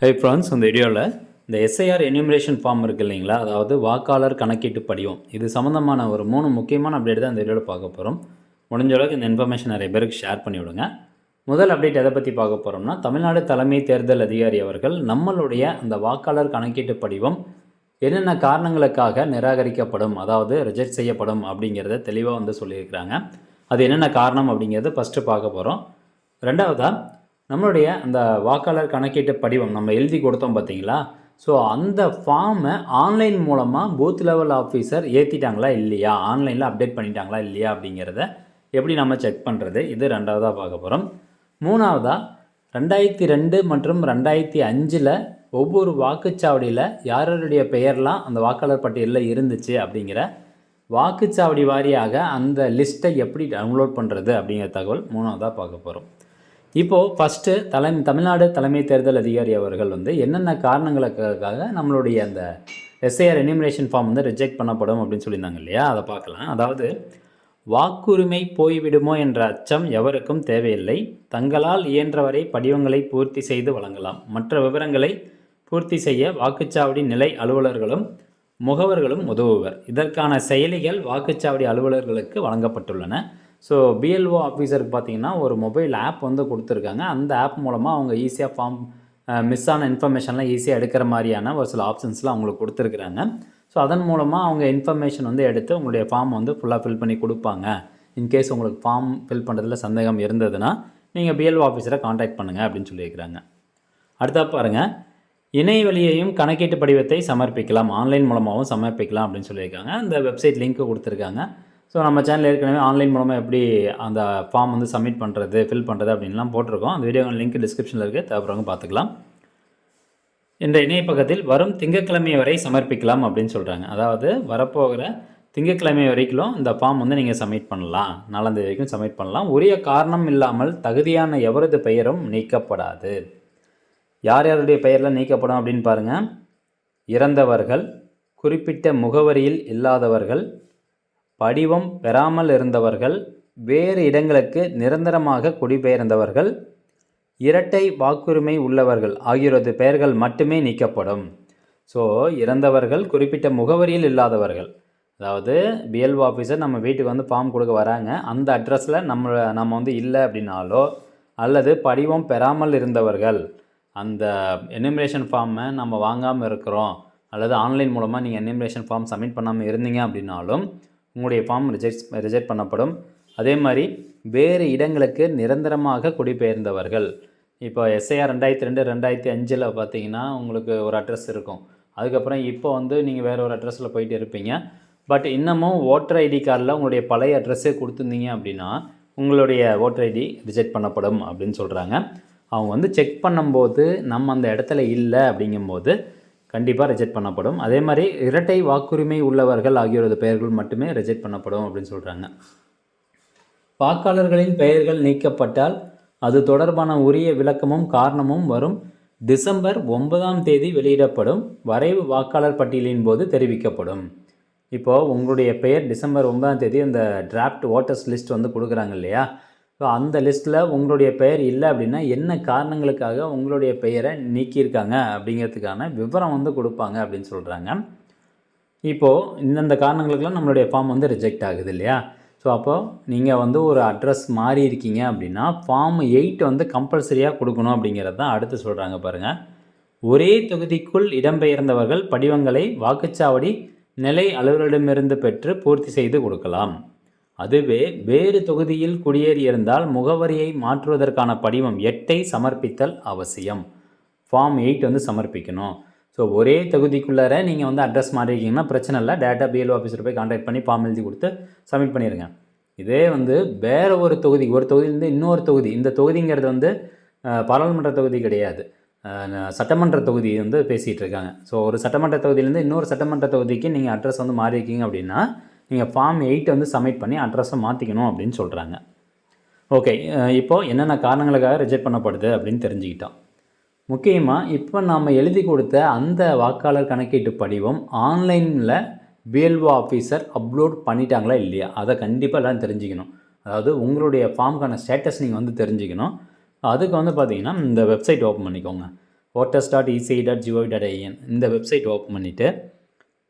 Hi friends, இந்த வீடியோவில் இந்த எஸ்ஐஆர் என்யூமரேஷன் ஃபார்ம் இருக்குது இல்லைங்களா, அதாவது வாக்காளர் கணக்கீட்டு படிவம், இது சம்மந்தமான ஒரு 3 முக்கியமான அப்டேட் தான் இந்த வீடியோவில் பார்க்க போகிறோம். முடிஞ்ச அளவுக்கு இந்த இன்ஃபர்மேஷன் நிறைய பேருக்கு ஷேர் பண்ணி விடுங்க. முதல் அப்டேட் எதை பற்றி பார்க்க போகிறோம்னா, தமிழ்நாடு தலைமை தேர்தல் அதிகாரி அவர்கள் நம்மளுடைய அந்த வாக்காளர் கணக்கீட்டு படிவம் என்னென்ன காரணங்களுக்காக நிராகரிக்கப்படும், அதாவது ரிஜெக்ட் செய்யப்படும் அப்படிங்கிறத தெளிவாக வந்து சொல்லியிருக்கிறாங்க. அது என்னென்ன காரணம் அப்படிங்கிறத ஃபஸ்ட்டு பார்க்க போகிறோம். ரெண்டாவதாக நம்மளுடைய அந்த வாக்காளர் கணக்கீட்டு படிவம் நம்ம எழுதி கொடுத்தோம் பார்த்தீங்களா, ஸோ அந்த ஃபார்மை ஆன்லைன் மூலமாக பூத் லெவல் ஆஃபீஸர் ஏற்றிட்டாங்களா இல்லையா, ஆன்லைனில் அப்டேட் பண்ணிட்டாங்களா இல்லையா அப்படிங்கிறத எப்படி நம்ம செக் பண்ணுறது, இது ரெண்டாவதாக பார்க்க போகிறோம். மூணாவதாக 2002 மற்றும் 2005 ஒவ்வொரு வாக்குச்சாவடியில் யாருடைய பெயர்லாம் அந்த வாக்காளர் பட்டியலில் இருந்துச்சு அப்படிங்கிற வாக்குச்சாவடி வாரியாக அந்த லிஸ்ட்டை எப்படி டவுன்லோட் பண்ணுறது அப்படிங்கிற தகவல் மூணாவதாக பார்க்க போகிறோம். இப்போது ஃபஸ்ட்டு தமிழ்நாடு தலைமை தேர்தல் அதிகாரி அவர்கள் வந்து என்னென்ன காரணங்களுக்காக நம்மளுடைய அந்த எஸ்ஐஆர் என்யூமரேஷன் ஃபார்ம் வந்து ரிஜெக்ட் பண்ணப்படும் அப்படின்னு சொல்லியிருந்தாங்க இல்லையா, அதை பார்க்கலாம். அதாவது வாக்குரிமை போய்விடுமோ என்ற அச்சம் எவருக்கும் தேவையில்லை. தங்களால் இயன்றவரை படிவங்களை பூர்த்தி செய்து வழங்கலாம். மற்ற விவரங்களை பூர்த்தி செய்ய வாக்குச்சாவடி நிலை அலுவலர்களும் முகவர்களும் உதவுவர். இதற்கான செயலிகள் வாக்குச்சாவடி அலுவலர்களுக்கு வழங்கப்பட்டுள்ளன. ஸோ பிஎல்ஓ ஆஃபீஸருக்கு பார்த்தீங்கன்னா ஒரு மொபைல் ஆப் வந்து கொடுத்துருக்காங்க. அந்த ஆப் மூலமாக அவங்க ஈஸியாக ஃபார்ம் மிஸ் ஆன இன்ஃபர்மேஷன்லாம் ஈஸியாக எடுக்கிற மாதிரியான ஒரு சில ஆப்ஷன்ஸ்லாம் அவங்களுக்கு கொடுத்துருக்குறாங்க. ஸோ அதன் மூலமாக அவங்க இன்ஃபர்மேஷன் வந்து எடுத்து உங்களுடைய ஃபார்ம் வந்து ஃபுல்லாக ஃபில் பண்ணி கொடுப்பாங்க. இன்கேஸ் உங்களுக்கு ஃபார்ம் ஃபில் பண்ணுறதுல சந்தேகம் இருந்ததுன்னா நீங்கள் பிஎல்ஓ ஆஃபீஸரை காண்டாக்ட் பண்ணுங்கள் அப்படின்னு சொல்லியிருக்கிறாங்க. அடுத்தா பாருங்கள், இணைய வழியையும் கணக்கீட்டு படிவத்தை சமர்ப்பிக்கலாம், ஆன்லைன் மூலமாகவும் சமர்ப்பிக்கலாம் அப்படின்னு சொல்லியிருக்காங்க. அந்த வெப்சைட் லிங்க்கு கொடுத்துருக்காங்க. ஸோ நம்ம சேனல் ஏற்கனவே ஆன்லைன் மூலமாக எப்படி அந்த ஃபார்ம் வந்து சப்மிட் பண்ணுறது, ஃபில் பண்ணுறது அப்படின்லாம் போட்டிருக்கோம். அந்த வீடியோ லிங்க் டிஸ்கிரிப்ஷனில் இருக்குது, தேவைப்படுறவங்க பார்த்துக்கலாம். இந்த இணைய பக்கத்தில் வரும் திங்கட்கிழமை வரை சமர்ப்பிக்கலாம் அப்படின்னு சொல்கிறாங்க. அதாவது வரப்போகிற திங்கட்கிழமை வரைக்கும் இந்த ஃபார்ம் வந்து நீங்கள் சப்மிட் பண்ணலாம், 4ஆம் தேதி வரைக்கும் சப்மிட் பண்ணலாம். உரிய காரணம் இல்லாமல் தகுதியான எவரது பெயரும் நீக்கப்படாது. யார் யாருடைய பெயரில் நீக்கப்படும் அப்படின்னு பாருங்கள். இறந்தவர்கள், குறிப்பிட்ட முகவரியில் இல்லாதவர்கள், படிவம் பெறாமல் இருந்தவர்கள், வேறு இடங்களுக்கு நிரந்தரமாக குடிபெயர்ந்தவர்கள், இரட்டை வாக்குரிமை உள்ளவர்கள் ஆகியோரது பெயர்கள் மட்டுமே நீக்கப்படும். ஸோ இறந்தவர்கள், குறிப்பிட்ட முகவரியில் இல்லாதவர்கள், அதாவது பிஎல்ஓ ஆஃபீஸர் நம்ம வீட்டுக்கு வந்து ஃபார்ம் கொடுக்க வராங்க, அந்த அட்ரஸில் நம்ம வந்து இல்லை அப்படின்னாலோ, அல்லது படிவம் பெறாமல் இருந்தவர்கள், அந்த என்யூமரேஷன் ஃபார்மை நம்ம வாங்காமல் இருக்கிறோம், அல்லது ஆன்லைன் மூலமாக நீங்கள் என்யூமரேஷன் ஃபார்ம் சப்மிட் பண்ணாமல் இருந்தீங்க அப்படின்னாலும் உங்களுடைய ஃபார்ம் ரிஜெக்ட் பண்ணப்படும். அதே மாதிரி வேறு இடங்களுக்கு நிரந்தரமாக குடிபெயர்ந்தவர்கள், இப்போ எஸ்ஐஆர் 2002 2005 பார்த்தீங்கன்னா உங்களுக்கு ஒரு அட்ரஸ் இருக்கும். அதுக்கப்புறம் இப்போ வந்து நீங்கள் வேறு ஒரு அட்ரஸில் போயிட்டு இருப்பீங்க. பட் இன்னமும் ஓட்டர் ஐடி கார்டில் உங்களுடைய பழைய அட்ரஸே கொடுத்துருந்தீங்க அப்படின்னா உங்களுடைய ஓட்டர் ஐடி ரிஜெக்ட் பண்ணப்படும் அப்படின்னு சொல்கிறாங்க. அவங்க வந்து செக் பண்ணும்போது நம்ம அந்த இடத்துல இல்லை அப்படிங்கும்போது கண்டிப்பாக ரிஜெக்ட் பண்ணப்படும். அதே மாதிரி இரட்டை வாக்குரிமை உள்ளவர்கள் ஆகியோரது பெயர்கள் மட்டுமே ரிஜெக்ட் பண்ணப்படும் அப்படின்னு சொல்கிறாங்க. வாக்காளர்களின் பெயர்கள் நீக்கப்பட்டால் அது தொடர்பான உரிய விளக்கமும் காரணமும் வரும் டிசம்பர் 9ஆம் தேதி வெளியிடப்படும் வரைவு வாக்காளர் பட்டியலின் போது தெரிவிக்கப்படும். இப்போது உங்களுடைய பெயர் டிசம்பர் 9ஆம் தேதி அந்த டிராஃப்ட் ஓட்டர்ஸ் லிஸ்ட் வந்து கொடுக்குறாங்க இல்லையா, ஸோ அந்த லிஸ்ட்டில் உங்களுடைய பெயர் இல்லை அப்படின்னா என்ன காரணங்களுக்காக உங்களுடைய பெயரை நீக்கியிருக்காங்க அப்படிங்கிறதுக்கான விவரம் வந்து கொடுப்பாங்க அப்படின்னு சொல்கிறாங்க. இப்போது இந்தந்த காரணங்களுக்கெல்லாம் நம்மளுடைய ஃபார்ம் வந்து ரிஜெக்ட் ஆகுது இல்லையா, ஸோ அப்போது நீங்கள் வந்து ஒரு அட்ரஸ் மாறி இருக்கீங்க அப்படின்னா ஃபார்ம் 8 வந்து கம்பல்சரியாக கொடுக்கணும் அப்படிங்கிறது தான் அடுத்து சொல்கிறாங்க பாருங்கள். ஒரே தொகுதிக்குள் இடம்பெயர்ந்தவர்கள் படிவங்களை வாக்குச்சாவடி நிலை அலுவலரிடமிருந்து பெற்று பூர்த்தி செய்து கொடுக்கலாம். அதுவே வேறு தொகுதியில் குடியேறியிருந்தால் முகவரியை மாற்றுவதற்கான படிவம் 8 சமர்ப்பித்தல் அவசியம். ஃபார்ம் 8 வந்து சமர்ப்பிக்கணும். ஸோ ஒரே தொகுதிக்குள்ளார நீங்கள் வந்து அட்ரஸ் மாறிருக்கீங்கன்னா பிரச்சனை இல்லை, டேரெக்டாக பிஎல்ஓ ஆஃபீஸர் போய் கான்டாக்ட் பண்ணி ஃபார்ம் எழுதி கொடுத்து சப்மிட் பண்ணிடுங்க. இதே வந்து வேறு ஒரு தொகுதியிலேருந்து இன்னொரு தொகுதி, இந்த தொகுதிங்கிறது வந்து பாராளுமன்ற தொகுதி கிடையாது, சட்டமன்ற தொகுதி வந்து பேசிகிட்டு இருக்காங்க. ஸோ ஒரு சட்டமன்ற தொகுதியிலேருந்து இன்னொரு சட்டமன்ற தொகுதிக்கு நீங்கள் அட்ரஸ் வந்து மாறியிருக்கீங்க அப்படின்னா நீங்கள் ஃபார்ம் 8 வந்து சப்மிட் பண்ணி அட்ரஸை மாற்றிக்கணும் அப்படின்னு சொல்கிறாங்க. ஓகே, இப்போது என்னென்ன காரணங்களுக்காக ரிஜெக்ட் பண்ணப்படுது அப்படின்னு தெரிஞ்சுக்கிட்டோம். முக்கியமாக இப்போ நாம் எழுதி கொடுத்த அந்த வாக்காளர் கணக்கீட்டு படிவம் ஆன்லைனில் பிஎல்ஓ ஆஃபீஸர் அப்லோட் பண்ணிட்டாங்களா இல்லையா, அதை கண்டிப்பாக எல்லாம் தெரிஞ்சுக்கணும். அதாவது உங்களுடைய ஃபார்முக்கான ஸ்டேட்டஸ் நீங்கள் வந்து தெரிஞ்சுக்கணும். அதுக்கு வந்து பார்த்திங்கன்னா இந்த வெப்சைட் ஓப்பன் பண்ணிக்கோங்க. voters.eci.gov.in இந்த வெப்சைட் ஓப்பன் பண்ணிவிட்டு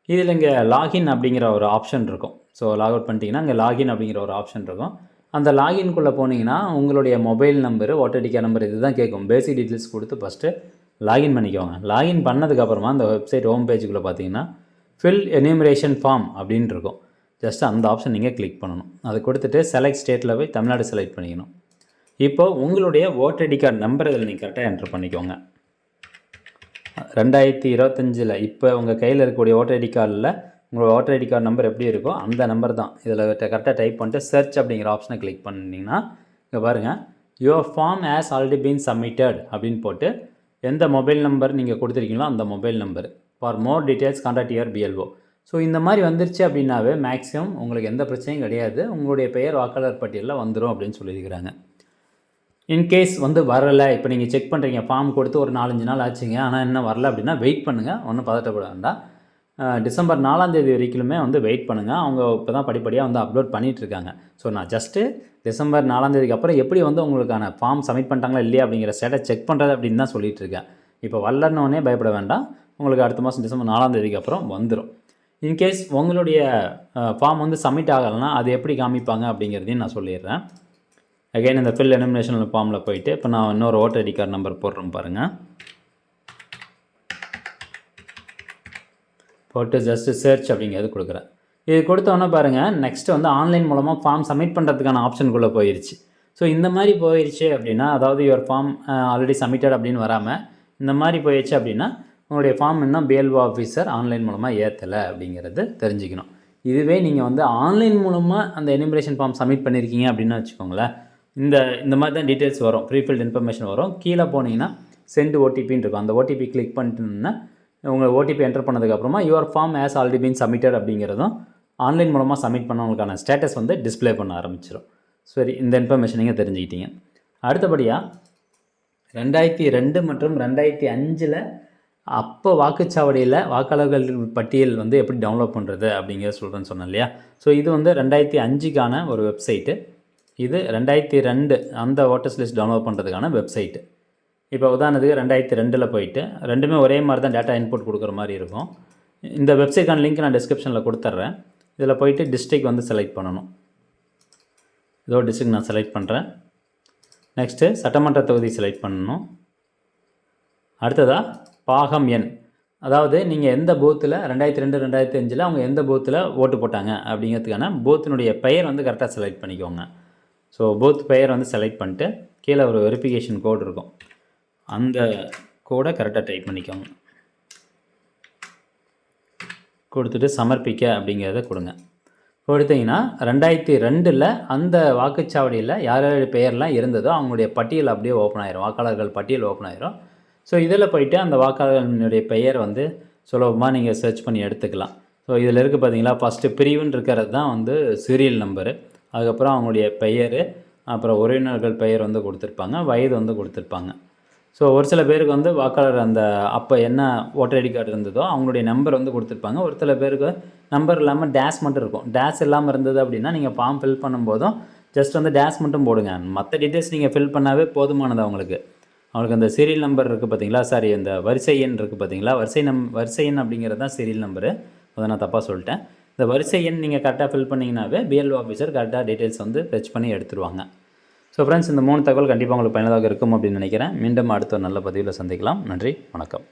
இதில் இங்கே லாகின் அப்படிங்கிற ஒரு ஆப்ஷன் இருக்கும். ஸோ லாக் அவுட் பண்ணிட்டீங்கன்னா இங்கே லாகின் அப்படிங்கிற ஒரு ஆப்ஷன் இருக்கும். அந்த லாகின்குள்ளே போனீங்கன்னா உங்களுடைய mobile number, voter ID card number இது தான் கேட்கும். பேசிக் டீட்டெயில்ஸ் கொடுத்து ஃபஸ்ட்டு லாகின் பண்ணிக்கோங்க. லாகின் பண்ணதுக்கப்புறமா அந்த வெப்சைட் ஹோம் பேஜுக்குள்ளே பார்த்தீங்கன்னா ஃபில் எனியூமரேஷன் ஃபார்ம் அப்படின்னு இருக்கும். ஜஸ்ட் அந்த ஆப்ஷன் நீங்கள் கிளிக் பண்ணணும். அதை கொடுத்துட்டு செலக்ட் ஸ்டேட்டில் போய் தமிழ்நாடு செலக்ட் பண்ணிக்கணும். இப்போது உங்களுடைய ஓட்டர் ஐடி கார்டு நம்பர் இதில் நீங்கள் கரெக்டாக என்ட்ரு பண்ணிக்கோங்க. 2025 இப்போ உங்கள் கையில் இருக்கக்கூடிய ஓட்டர் ஐடி கார்டில் உங்களோட ஓட்டர் ஐடி கார்டு நம்பர் எப்படி இருக்கோ அந்த நம்பர் தான். இதில் கரெக்டாக டைப் பண்ணிட்டு சர்ச் அப்படிங்கிற ஆப்ஷனை கிளிக் பண்ணிங்கன்னா இங்கே பாருங்கள், your form has already been submitted அப்படின்னு போட்டு எந்த மொபைல் நம்பர் நீங்கள் கொடுத்துருக்கீங்களோ அந்த mobile number. For more details contact your BLO. So இந்த மாதிரி வந்துருச்சு அப்படின்னாவே மேக்ஸிமம் உங்களுக்கு எந்த பிரச்சனையும் கிடையாது, உங்களுடைய பெயர் வாக்காளர் பட்டியலில் வந்துடும் அப்படின்னு சொல்லியிருக்கிறாங்க. இன்கேஸ் வரலை, இப்போ நீங்கள் செக் பண்ணுறீங்க, ஃபார்ம் கொடுத்து ஒரு 4-5 நாள் ஆச்சுங்க, ஆனால் இன்னும் வரல அப்படின்னா வெயிட் பண்ணுங்கள், ஒன்றும் பதட்டப்பட வேண்டாம். டிசம்பர் 4ஆம் தேதி வரைக்குமே வெயிட் பண்ணுங்கள். அவங்க இப்போ தான் படிப்படியாக அப்லோட் பண்ணிகிட்ருக்காங்க. ஸோ நான் ஜஸ்ட்டு டிசம்பர் 4ஆம் தேதிக்கு அப்புறம் எப்படி உங்களுக்கான ஃபார்ம் சப்மிட் பண்ணிட்டாங்களா இல்லையா அப்படிங்கிற ஸ்டேட்டஸ் செக் பண்ணுறது அப்படின்னு தான் சொல்லிகிட்டு இருக்கேன். இப்போ வரலன்னொடனே பயப்பட வேண்டாம், உங்களுக்கு அடுத்த மாதம் டிசம்பர் 4ஆம் தேதிக்கு அப்புறம் வந்துடும். இன்கேஸ் உங்களுடைய ஃபார்ம் சப்மிட் ஆகலைன்னா அது எப்படி காமிப்பாங்க அப்படிங்கிறதையும் நான் சொல்லிடுறேன். அகைன் இந்த ஃபில் எனிமினேஷன் ஃபார்மில் போயிட்டு இப்போ நான் இன்னொரு ஓட்டர் ஐடி கார்டு நம்பர் போடுறேன் பாருங்கள். போட்டு ஜஸ்ட்டு சர்ச் அப்படிங்கிறது கொடுக்குறேன். இது கொடுத்தோன்னே பாருங்கள், நெக்ஸ்ட்டு ஆன்லைன் மூலமாக ஃபார்ம் சப்மிட் பண்ணுறதுக்கான ஆப்ஷனுக்குள்ளே போயிடுச்சு. ஸோ இந்த மாதிரி போயிடுச்சு அப்படின்னா, அதாவது யுவர் ஃபார்ம் ஆல்ரெடி சப்மிட்டட் அப்படின்னு வராமல் இந்த மாதிரி போயிடுச்சு அப்படின்னா உங்களுடைய ஃபார்ம் இன்னும் பிஎல்ஓ ஆஃபீஸர் ஆன்லைன் மூலமாக ஏற்றலை அப்படிங்கிறது தெரிஞ்சுக்கணும். இதுவே நீங்கள் ஆன்லைன் மூலமாக அந்த எனிமிரேஷன் ஃபார்ம் சப்மிட் பண்ணியிருக்கீங்க அப்படின்னு வச்சுக்கோங்களேன், இந்த மாதிரி தான் டீட்டெயில்ஸ் வரும், ப்ரீஃபில்ட் இன்ஃபர்மேஷன் வரும். கீழே போனீங்கன்னா சென்ட் ஓடிபின்னு இருக்கும். அந்த ஓடிபி கிளிக் பண்ணிட்டுன்னா உங்கள் ஓடிபி என்டர் பண்ணதுக்கப்புறமா your form has already been submitted அப்படிங்கிறதும் ஆன்லைன் மூலமாக சப்மிட் பண்ணவங்களுக்கான ஸ்டேட்டஸ் டிஸ்பிளே பண்ண ஆரம்பிச்சிடும். சரி, இந்த இன்ஃபர்மேஷன் நீங்கள் தெரிஞ்சுக்கிட்டீங்க. அடுத்தபடியாக 2002 மற்றும் 2005 அப்போ வாக்குச்சாவடியில் வாக்காளர்கள் பட்டியல் எப்படி டவுன்லோட் பண்ணுறது அப்படிங்கிறத சொல்கிறேன்னு சொன்னேன் இல்லையா. ஸோ இது 2005க்கான ஒரு வெப்சைட்டு. இது 2002 அந்த ஓட்டர்ஸ் லிஸ்ட் டவுன்லோட் பண்ணுறதுக்கான வெப்சைட்டு. இப்போ உதாரணத்துக்கு 2002 போயிட்டு ரெண்டுமே ஒரே மாதிரி தான் டேட்டா இன்புட் கொடுக்குற மாதிரி இருக்கும். இந்த வெப்சைட்கான லிங்க் நான் டிஸ்கிரிப்ஷனில் கொடுத்துட்றேன். இதில் போயிட்டு டிஸ்ட்ரிக்ட் செலக்ட் பண்ணணும். இதோ டிஸ்ட்ரிக்ட் நான் செலக்ட் பண்ணுறேன். நெக்ஸ்ட்டு சட்டமன்ற தொகுதி செலக்ட் பண்ணணும். அடுத்ததாக பாகம் எண், அதாவது நீங்கள் எந்த பூத்தில் 2002 2005 அவங்க எந்த பூத்தில் ஓட்டு போட்டாங்க அப்படிங்கிறதுக்கான பூத்தினுடைய பெயர் கரெக்டாக செலக்ட் பண்ணிக்கோங்க. ஸோ பூத் பெயர் செலக்ட் பண்ணிட்டு கீழே ஒரு வெரிஃபிகேஷன் கோடு இருக்கும், அந்த கோடை கரெக்டாக டைப் பண்ணிக்கோங்க. கொடுத்துட்டு சமர்ப்பிக்க அப்படிங்கிறத கொடுங்க. கொடுத்தீங்கன்னா 2002 அந்த வாக்குச்சாவடியில் யார் யார் பெயர்லாம் இருந்ததோ அவங்களுடைய பட்டியல் அப்படியே ஓப்பன் ஆயிரும், வாக்காளர்கள் பட்டியல் ஓப்பன் ஆயிரும். ஸோ இதில் போய்ட்டு அந்த வாக்காளர்களுடைய பெயர் சுலபமாக நீங்கள் சர்ச் பண்ணி எடுத்துக்கலாம். ஸோ இதில் இருக்குது பார்த்தீங்களா, ஃபஸ்ட்டு பிரிவுன்னு இருக்கிறது தான் சீரியல் நம்பரு, அதுக்கப்புறம் அவங்களுடைய பெயர், அப்புறம் உறவினர்கள் பெயர் கொடுத்துருப்பாங்க, வயது கொடுத்துருப்பாங்க. ஸோ ஒரு சில பேருக்கு வாக்காளர் அந்த அப்போ என்ன ஓட்டர் ஐடி கார்டு இருந்ததோ அவங்களுடைய நம்பர் கொடுத்துருப்பாங்க. ஒரு சில பேருக்கு நம்பர் இல்லாமல் டேஷ் மட்டும் இருக்கும். டேஷ் இல்லாமல் இருந்தது அப்படின்னா நீங்கள் ஃபார்ம் ஃபில் பண்ணும்போதும் ஜஸ்ட் டேஷ் மட்டும் போடுங்க. மற்ற டீட்டெயில்ஸ் நீங்கள் ஃபில் பண்ணாவே போதுமானது. அவங்களுக்கு அந்த சீரியல் நம்பர் இருக்குது பார்த்தீங்களா, சாரி அந்த வரிசை எண் இருக்குது பார்த்தீங்களா, வரிசை எண் அப்படிங்கிறது தான் சீரியல் நம்பரு. அதை நான் தப்பாக சொல்லிட்டேன். இந்த வரிசை எண் நீங்கள் கரெக்டாக ஃபில் பண்ணிங்கனாவே பிஎல்ஓ ஆஃபீஸர் கரெக்டாக டீட்டெயில்ஸ் ஃபெச் பண்ணி எடுத்துருவாங்க. ஸோ ஃப்ரெண்ட்ஸ், இந்த 3 தகவல் கண்டிப்பாக உங்களுக்கு பயனுள்ளதாக இருக்கும் அப்படின்னு நினைக்கிறேன். மீண்டும் அடுத்த ஒரு நல்ல பதிவில் சந்திக்கலாம். நன்றி, வணக்கம்.